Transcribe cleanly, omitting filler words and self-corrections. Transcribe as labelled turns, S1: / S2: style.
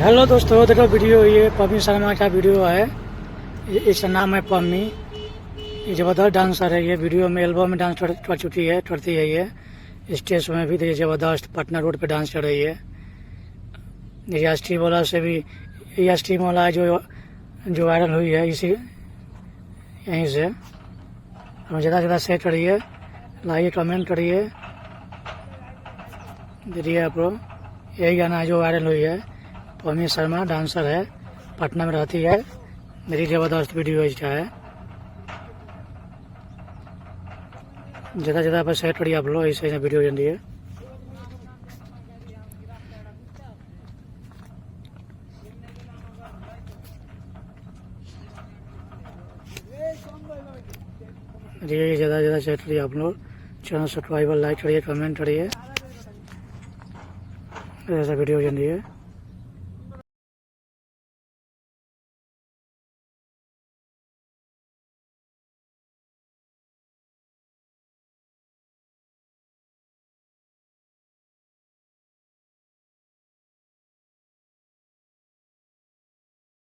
S1: Hello दोस्तों, देखो video ये पम्मी शर्मा का वीडियो है। इसका नाम है पम्मी। ये ज़बरदस्त डांसर है। ये वीडियो में एल्बम में डांस कर चुकी है, करती है। ये स्टेज में भी देखिए ज़बरदस्त पटना रोड पे डांस कर रही है। ये एस टी वाला से भी, एस टी वाला जो वायरल हुई है इसी यहीं से। हमें ज़्यादा से ज़्यादा शेयर करिए, लाइए, कमेंट करिए, देखिए आप लोग। यही गाना है जो वायरल हुई है। पम्मी शर्मा डांसर है, पटना में रहती है। मेरी ज़बरदस्त वीडियो इसका है। ज़्यादा से ज़्यादा पर शेयर करिए आप लोग, ऐसे वीडियो जल्दी है। ये ज़्यादा से ज़्यादा शेयर करिए आप लोग। चैनल सब्सक्राइब, लाइक करिए, कमेंट करिए, ऐसा वीडियो जल्दी है।